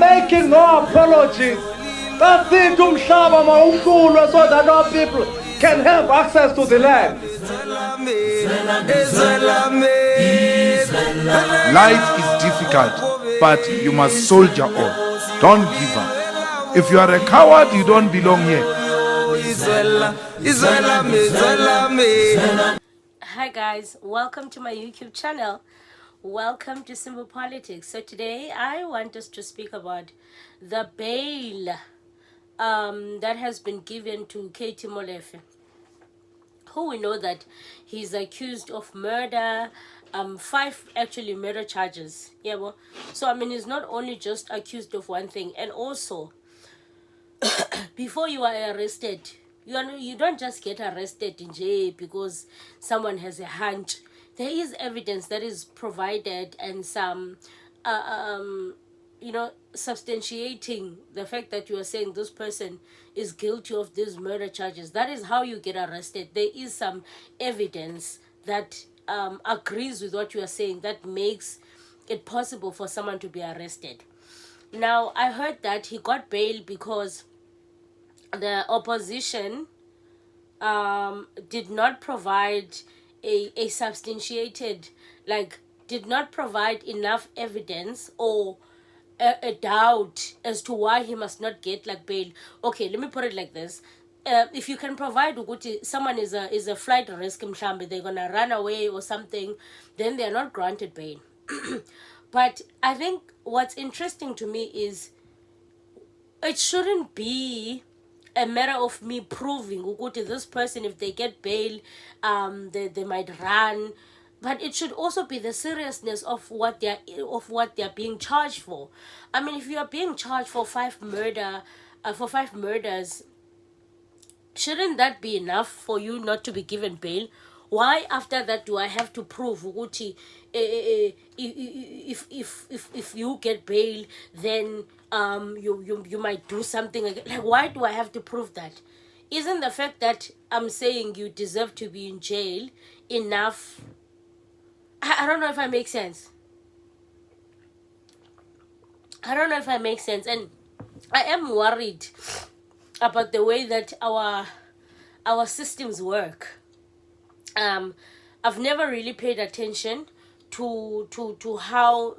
making no apologies. That's it, umhlaba mawuhlulwe, so that our people can have access to the land. Life is difficult, but you must soldier on. Don't give up. If you are a coward, you don't belong here. Hi guys, welcome to my YouTube channel. Welcome to Simple Politics. So today I want us to speak about the bail that has been given to Katiso Molefe, who we know that he's accused of murder, 5 actually murder charges. Yeah, well, so I mean, he's not only just accused of one thing, and also before you are arrested, you don't just get arrested in jail because someone has a hunch. There is evidence that is provided and some substantiating the fact that you are saying this person is guilty of these murder charges. That is how you get arrested. There is some evidence that agrees with what you are saying, that makes it possible for someone to be arrested. Now, I heard that he got bail because the opposition did not provide a substantiated, did not provide enough evidence or a doubt as to why he must not get bail. Okay, let me put it like this. If you can provide someone is a flight risk, they're gonna run away or something, then they're not granted bail. But I think what's interesting to me is it shouldn't be a matter of me proving ukuthi this person, if they get bail, they might run. But it should also be the seriousness of what they're being charged for. I mean, if you are being charged for 5 murders, shouldn't that be enough for you not to be given bail? Why after that do I have to prove ukuthi if you get bail, then you might do something again? Why do I have to prove that? Isn't the fact that I'm saying you deserve to be in jail enough? I don't know if I make sense. I don't know if I make sense. And I am worried about the way that our systems work. I've never really paid attention to how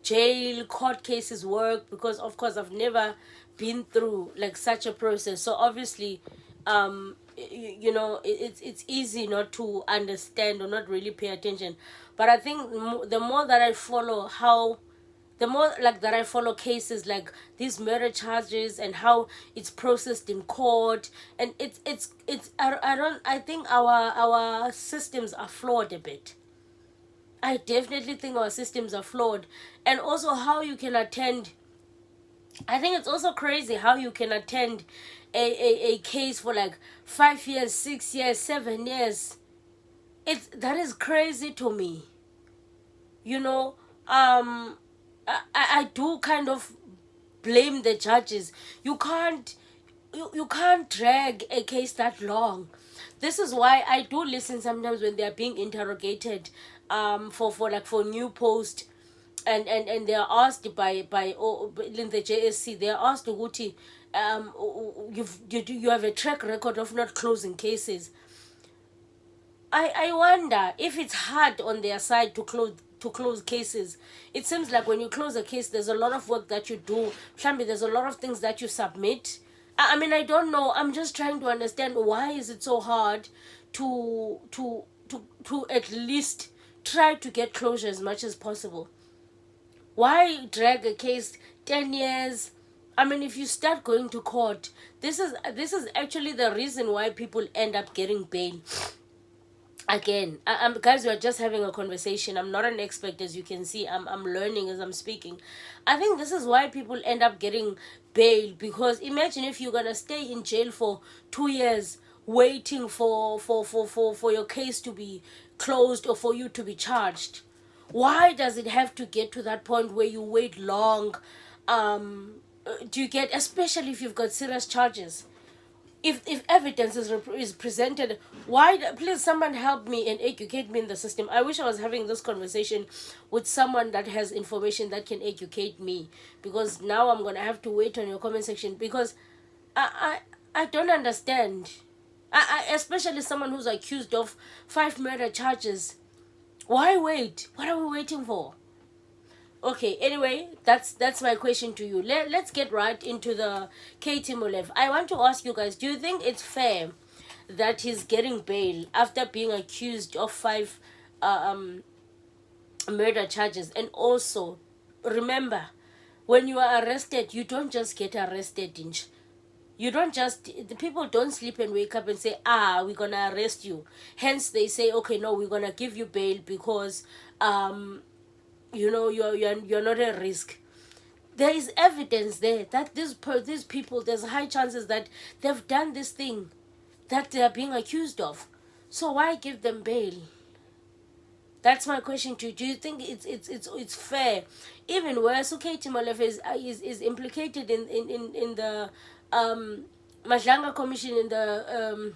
jail court cases work, because of course I've never been through such a process. So obviously it's easy not to understand or not really pay attention. But I think the more that I follow that I follow cases like these murder charges and how it's processed in court, and I think our systems are flawed a bit. I definitely think our systems are flawed. And also how you can attend, I think it's also crazy how you can attend a case for 5 years, 6 years, 7 years. That is crazy to me. I do kind of blame the judges. You can't drag a case that long. This is why I do listen sometimes when they are being interrogated for new post, and they are asked by in the JSC, they are asked ukuthi you have a track record of not closing cases. I wonder if it's hard on their side to close cases. It seems like when you close a case, there's a lot of work that you do. Shambi, there's a lot of things that you submit. I mean, I don't know. I'm just trying to understand, why is it so hard to at least try to get closure as much as possible? Why drag a case 10 years? I mean, if you start going to court, this is actually the reason why people end up getting bail. Again, guys, we are just having a conversation. I'm not an expert, as you can see. I'm learning as I'm speaking. I think this is why people end up getting bail, because imagine if you're gonna stay in jail for 2 years waiting for your case to be closed or for you to be charged. Why does it have to get to that point where you wait long? Do you get, especially if you've got serious charges? if evidence is presented, please someone help me and educate me in the system. I wish I was having this conversation with someone that has information that can educate me, because now I'm gonna have to wait on your comment section, because I don't understand. Especially someone who's accused of 5 murder charges. Why wait? What are we waiting for? Okay, anyway, that's my question to you. Let's get right into the Katiso Molefe. I want to ask you guys, do you think it's fair that he's getting bail after being accused of 5 murder charges? And also, remember, when you are arrested, you don't just get arrested. You don't just, the people don't sleep and wake up and say, we're gonna arrest you. Hence they say, okay, no, we're gonna give you bail because you're not a risk. There is evidence there that these people, there's high chances that they've done this thing that they are being accused of. So why give them bail? That's my question to you. Do you think it's fair? Even worse, Katiso Molefe is implicated in the Majanga Commission, in the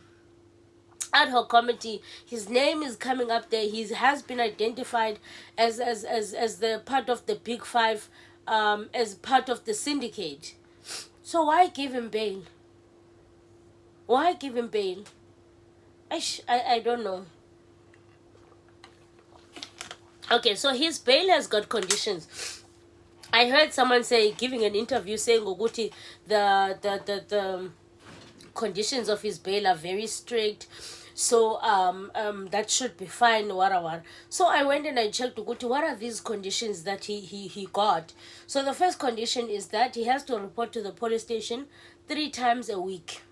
ad hoc committee. His name is coming up there. He has been identified as the part of the big 5, as part of the syndicate. So why give him bail? Why give him bail? I don't know. Okay, so his bail has got conditions. I heard someone say, giving an interview, saying Oguti, the conditions of his bail are very strict. So that should be fine, whatever. So I went and I checked Oguti, what are these conditions that he got. So the first condition is that he has to report to the police station 3 times a week.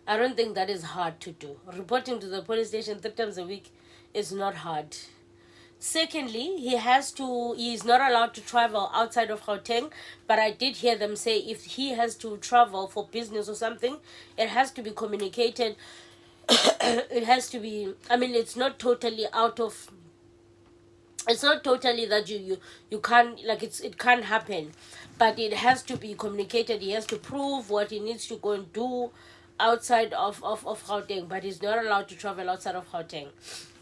I don't think that is hard to do. Reporting to the police station 3 times a week is not hard. Secondly, he's not allowed to travel outside of Gauteng, but I did hear them say if he has to travel for business or something, it has to be communicated. It has to be, it's not totally it's not totally that you can't, like, it can't happen, but it has to be communicated. He has to prove what he needs to go and do outside of Gauteng, but he's not allowed to travel outside of Gauteng.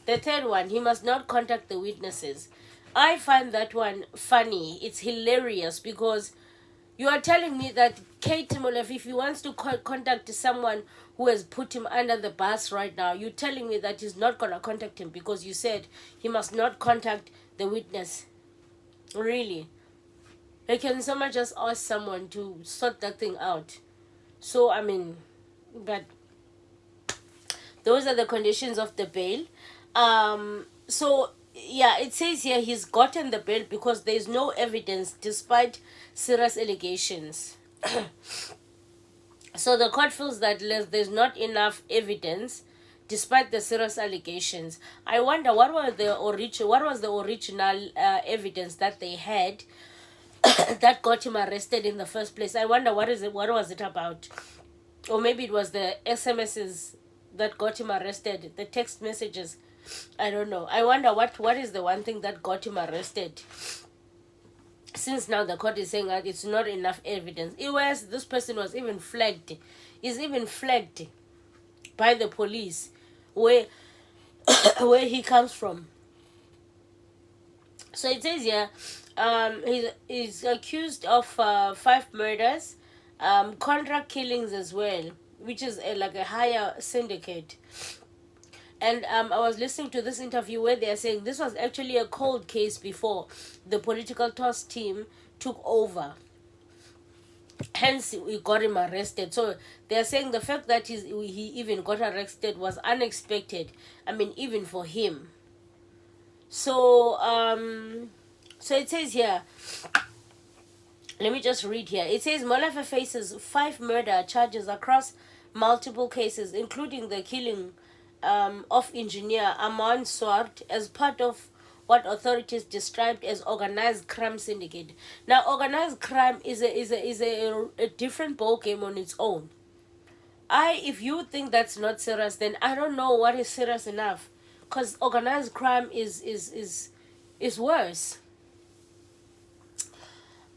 The third one, he must not contact the witnesses. I find that one funny. It's hilarious, because you are telling me that Katiso Molefe, if he wants to contact someone who has put him under the bus right now, you're telling me that he's not going to contact him because you said he must not contact the witness. Really? Like, can someone just ask someone to sort that thing out? So, but those are the conditions of the bail. So yeah, it says here he's gotten the bail because there is no evidence despite serious allegations. So the court feels that there's not enough evidence despite the serious allegations. I wonder what was the original evidence that they had that got him arrested in the first place. I wonder what was it about? Or maybe it was the SMSs that got him arrested, the text messages. I don't know. I wonder what is the one thing that got him arrested. Since now the court is saying that it's not enough evidence. This person was even flagged. Is even flagged by the police where he comes from. So it says here, he's accused of 5 murders, contract killings as well, which is like a higher syndicate. And I was listening to this interview where they are saying this was actually a cold case before the political toss team took over. Hence, we got him arrested. So they are saying the fact that he even got arrested was unexpected. Even for him. So so it says here. Let me just read here. It says Molefe faces 5 murder charges across multiple cases, including the killing of engineer Aman Swart as part of what authorities described as organized crime syndicate. Now, organized crime is a different ballgame on its own. If you think that's not serious, then I don't know what is serious enough, because organized crime is worse.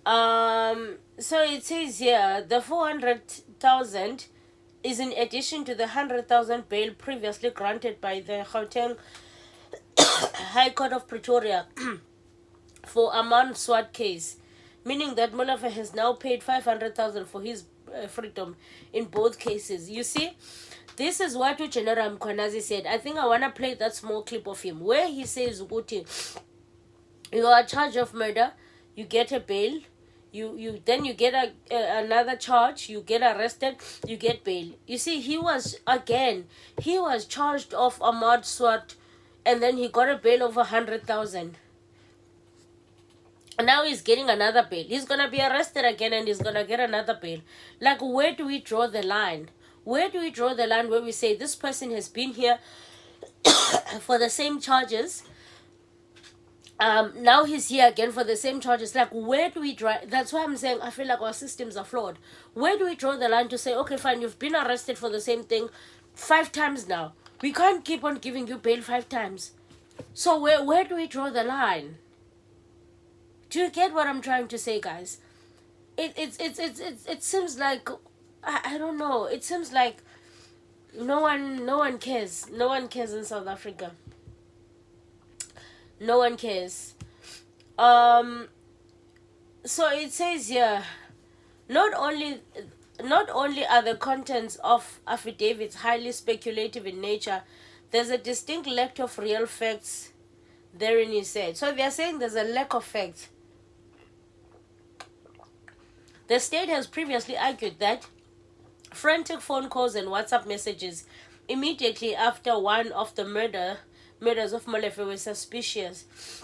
So it says here the 400 100,000 is in addition to the 100,000 bail previously granted by the Gauteng High Court of Pretoria for Aman Swat case, meaning that Molefe has now paid 500,000 for his freedom in both cases. You see, this is what General Mkwanazi said. I think I want to play that small clip of him where he says, Uguti, you are charged of murder, you get a bail, you then you get another charge, you get arrested, you get bail. You see, he was charged of Ahmad Swat, and then he got a bail of 100,000. Now he's getting another bail. He's gonna be arrested again, and he's gonna get another bail. Like, where do we draw the line? Where do we draw the line where we say this person has been here for the same charges? Now he's here again for the same charges. Like, where do we draw? That's why I'm saying I feel like our systems are flawed. Where do we draw the line to say, okay, fine, you've been arrested for the same thing 5 times now. We can't keep on giving you bail 5 times. So where do we draw the line? Do you get what I'm trying to say, guys? It seems like I don't know. It seems like no one cares. No one cares in South Africa. No one cares. So it says here, not only are the contents of affidavits highly speculative in nature, there's a distinct lack of real facts therein, he said. So they're saying there's a lack of facts. The state has previously argued that frantic phone calls and WhatsApp messages immediately after one of the murders of Molefe were suspicious,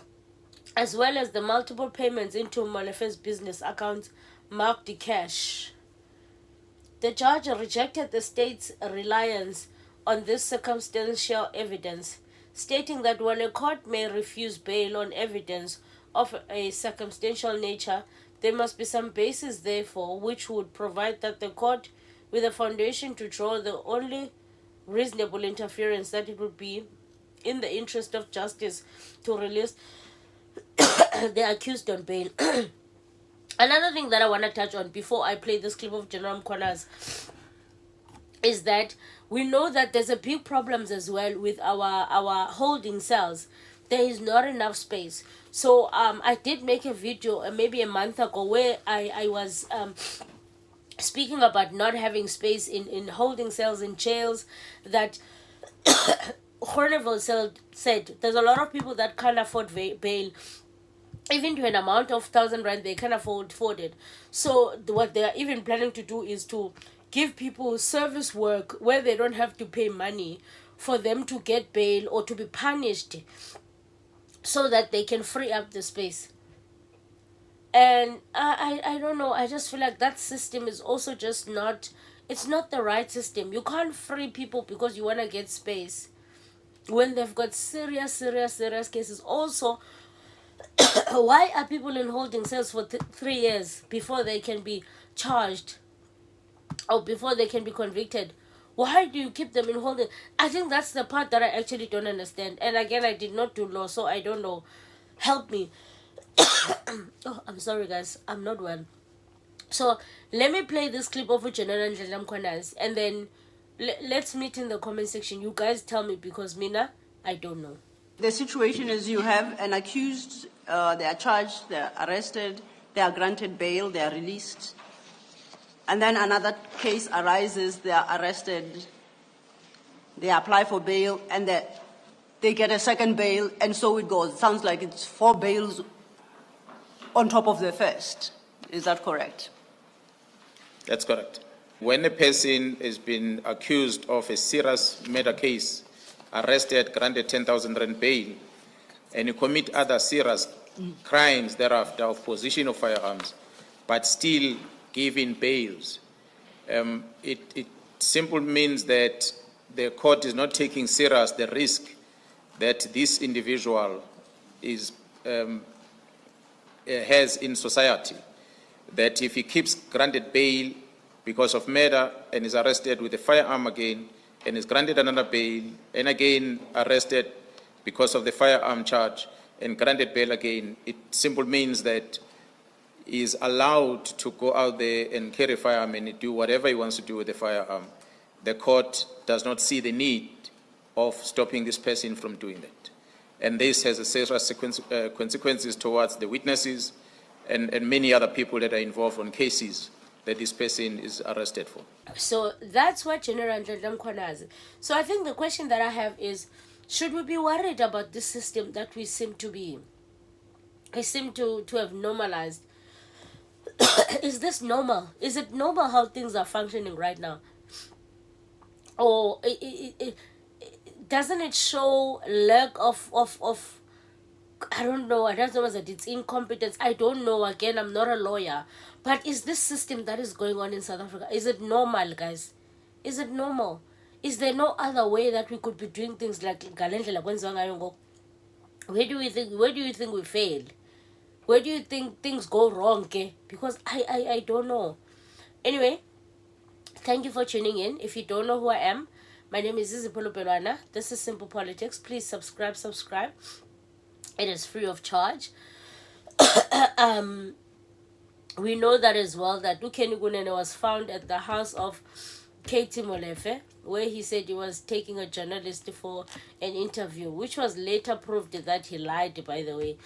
as well as the multiple payments into Molefe's business accounts marked the cash. The judge rejected the state's reliance on this circumstantial evidence, stating that when a court may refuse bail on evidence of a circumstantial nature, there must be some basis, therefore, which would provide that the court with a foundation to draw the only reasonable inference that it would be in the interest of justice to release the accused on bail. Another thing that I want to touch on before I play this clip of General Mkwanazi is that we know that there's a big problems as well with our holding cells. There is not enough space. So I did make a video maybe a month ago where I was speaking about not having space in holding cells in jails, that Horneville said there's a lot of people that can't afford bail, even to an amount of 1,000 rand they can afford it. So what they're even planning to do is to give people service work where they don't have to pay money for them to get bail or to be punished, so that they can free up the space. And I don't know, I just feel like that system is also just not, it's not the right system. You can't free people because you want to get space when they've got serious cases. Also, why are people in holding cells for 3 years before they can be charged or before they can be convicted? Why do you keep them in holding? I think that's the part that I actually don't understand. And again, I did not do law, so I don't know. Help me. Oh, I'm sorry, guys. I'm not well. So let me play this clip of General Mkwanazi, and then let's meet in the comment section. You guys tell me, because Mina, I don't know. The situation is you have an accused, they are charged, they are arrested, they are granted bail, they are released. And then another case arises, they are arrested, they apply for bail, and they get a second bail, and so it goes. It sounds like it's 4 bails on top of the first. Is that correct? That's correct. When a person has been accused of a serious murder case, arrested, granted 10,000 rand bail, and you commit other serious crimes thereafter of possession of firearms, but still given bails, it simply means that the court is not taking serious the risk that this individual has in society. That if he keeps granted bail because of murder and is arrested with a firearm again, and is granted another bail, and again arrested because of the firearm charge, and granted bail again, it simply means that is allowed to go out there and carry a firearm and do whatever he wants to do with the firearm, the court does not see the need of stopping this person from doing that. And this has a serious consequences towards the witnesses and many other people that are involved on cases that this person is arrested for. So that's what General Ndledla Mkhwanazi. So I think the question that I have is, should we be worried about this system that we seem to have normalized? Is this normal? Is it normal how things are functioning right now? Or doesn't it show lack of I don't know, I don't know whether it's incompetence. I don't know. Again, I'm not a lawyer. But is this system that is going on in South Africa, is it normal, guys? Is it normal? Is there no other way that we could be doing things like Galendlela kwenziwa ngayo ngoku? Where do you think we failed? Where do you think things go wrong, ke? Because I don't know. Anyway, thank you for tuning in. If you don't know who I am, my name is Izipolo Pelwana. This is Simple Politics. Please subscribe. It is free of charge. We know that as well, that Ukeni Gunene was found at the house of Katiso Molefe, where he said he was taking a journalist for an interview, which was later proved that he lied, by the way.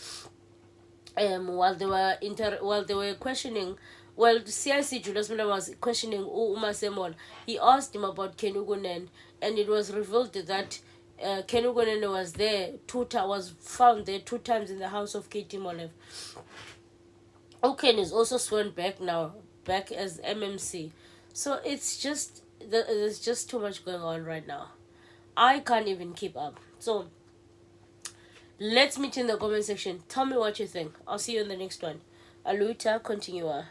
While they were questioning, CIC Julius Miller was questioning Uma Semon. He asked him about Kenugunen, and it was revealed that Kenugunen was there was found there 2 times in the house of Katiso Molefe. Oken is also sworn back as MMC. So it's just there's just too much going on right now. I can't even keep up. So let's meet in the comment section. Tell me what you think. I'll see you in the next one. Aluta continua.